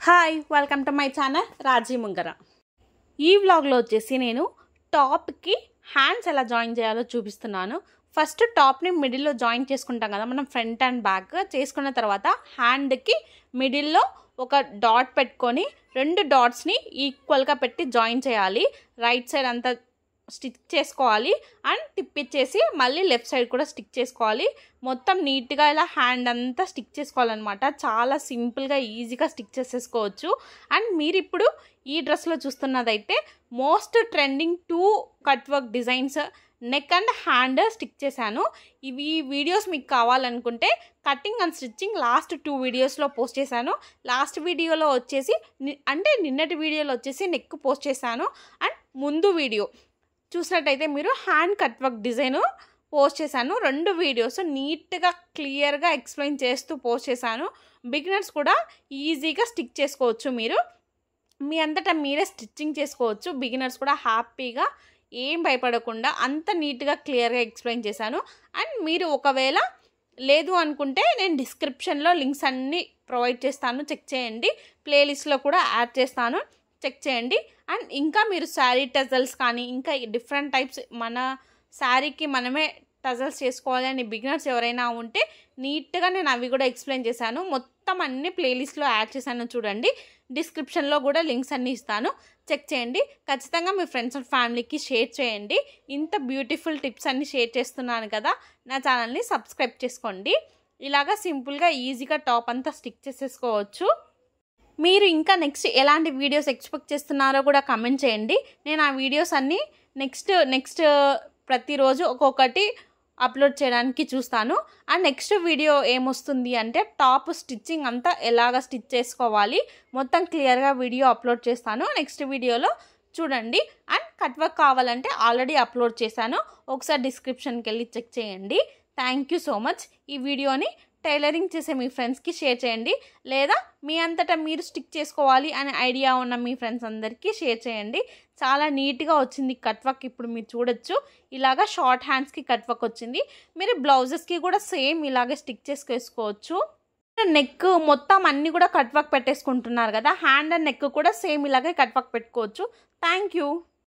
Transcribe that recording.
Hi welcome to my channel Raji Mungara. ఈ వ్లాగ్లో వచ్చేసి నేను టాప్కి హ్యాండ్స్ ఎలా జాయిన్ చేయాలో చూపిస్తున్నాను. ఫస్ట్ టాప్ని మిడిల్లో జాయిన్ చేసుకుంటాం కదా మనం, ఫ్రంట్ అండ్ బ్యాక్ చేసుకున్న తర్వాత హ్యాండ్కి మిడిల్లో ఒక డాట్ పెట్టుకొని రెండు డాట్స్ని ఈక్వల్గా పెట్టి జాయిన్ చేయాలి. రైట్ సైడ్ అంతా స్టిచ్ చేసుకోవాలి అండ్ తిప్పిచ్చేసి మళ్ళీ లెఫ్ట్ సైడ్ కూడా స్టిక్ చేసుకోవాలి. మొత్తం నీట్గా ఇలా హ్యాండ్ అంతా స్టిక్ చేసుకోవాలన్నమాట. చాలా సింపుల్గా ఈజీగా స్టిక్ చేసేసుకోవచ్చు. అండ్ మీరు ఇప్పుడు ఈ డ్రెస్లో చూస్తున్నదైతే most trending 2 cut work designs neck and hand stick చేశాను. ఇవి వీడియోస్ మీకు కావాలనుకుంటే కటింగ్ అండ్ స్టిచ్చింగ్ లాస్ట్ 2 వీడియోస్లో పోస్ట్ చేశాను. లాస్ట్ వీడియోలో వచ్చేసి అంటే నిన్నటి వీడియోలో వచ్చేసి నెక్ పోస్ట్ చేశాను. అండ్ ముందు వీడియో చూసినట్టయితే మీరు hand cut work design post చేశాను. 2 వీడియోస్ నీట్గా క్లియర్గా ఎక్స్ప్లెయిన్ చేస్తూ పోస్ట్ చేశాను. బిగినర్స్ కూడా ఈజీగా స్టిక్ చేసుకోవచ్చు. మీరు మీ అంతటా మీరే స్టిచ్చింగ్ చేసుకోవచ్చు. బిగినర్స్ కూడా హ్యాపీగా ఏం భయపడకుండా అంత నీట్గా క్లియర్గా ఎక్స్ప్లెయిన్ చేశాను. అండ్ మీరు ఒకవేళ లేదు అనుకుంటే నేను డిస్క్రిప్షన్లో లింక్స్ అన్నీ ప్రొవైడ్ చేస్తాను, చెక్ చేయండి. ప్లేలిస్ట్లో కూడా యాడ్ చేస్తాను, చెక్ చేయండి. అండ్ ఇంకా మీరు శారీ టజల్స్ కానీ ఇంకా డిఫరెంట్ టైప్స్ మన శారీకి మనమే టజల్స్ చేసుకోవాలి అని బిగినర్స్ ఎవరైనా ఉంటే నీట్గా నేను అవి కూడా ఎక్స్ప్లెయిన్ చేశాను. మొత్తం అన్ని ప్లేలిస్ట్లో యాడ్ చేశాను, చూడండి. డిస్క్రిప్షన్లో కూడా లింక్స్ అన్నీ ఇస్తాను, చెక్ చేయండి. ఖచ్చితంగా మీ ఫ్రెండ్స్ అండ్ ఫ్యామిలీకి షేర్ చేయండి. ఇంత బ్యూటిఫుల్ టిప్స్ అన్నీ షేర్ చేస్తున్నాను కదా, నా ఛానల్ని సబ్స్క్రైబ్ చేసుకోండి. ఇలాగా సింపుల్గా ఈజీగా టాప్ అంతా స్టిక్ చేసేసుకోవచ్చు. మీరు ఇంకా నెక్స్ట్ ఎలాంటి వీడియోస్ ఎక్స్పెక్ట్ చేస్తున్నారో కూడా కమెంట్ చేయండి. నేను ఆ వీడియోస్ అన్నీ నెక్స్ట్ ప్రతిరోజు ఒక్కొక్కటి అప్లోడ్ చేయడానికి చూస్తాను. అండ్ నెక్స్ట్ వీడియో ఏమొస్తుంది అంటే టాప్ స్టిచ్చింగ్ అంతా ఎలాగ స్టిచ్ చేసుకోవాలి మొత్తం క్లియర్గా వీడియో అప్లోడ్ చేస్తాను. నెక్స్ట్ వీడియోలో చూడండి. అండ్ కట్ వర్క్ కావాలంటే ఆల్రెడీ అప్లోడ్ చేశాను, ఒకసారి డిస్క్రిప్షన్కి వెళ్ళి చెక్ చేయండి. Thank you so much. ఈ వీడియోని టైలరింగ్ చేసే మీ ఫ్రెండ్స్కి షేర్ చేయండి, లేదా మీ అంతటా మీరు స్టిక్ చేసుకోవాలి అనే ఐడియా ఉన్న మీ ఫ్రెండ్స్ అందరికీ షేర్ చేయండి. చాలా నీట్గా వచ్చింది కట్ వర్క్. ఇప్పుడు మీరు చూడొచ్చు, ఇలాగా షార్ట్ హ్యాండ్స్కి కట్ వర్క్ వచ్చింది. మీరు బ్లౌజెస్కి కూడా సేమ్ ఇలాగే స్టిక్ చేసుకోవచ్చు. నెక్ మొత్తం అన్నీ కూడా కట్ వర్క్ పెట్టేసుకుంటున్నారు కదా, హ్యాండ్ అండ్ నెక్ కూడా సేమ్ ఇలాగే కట్ వర్క్ పెట్టుకోవచ్చు. Thank you.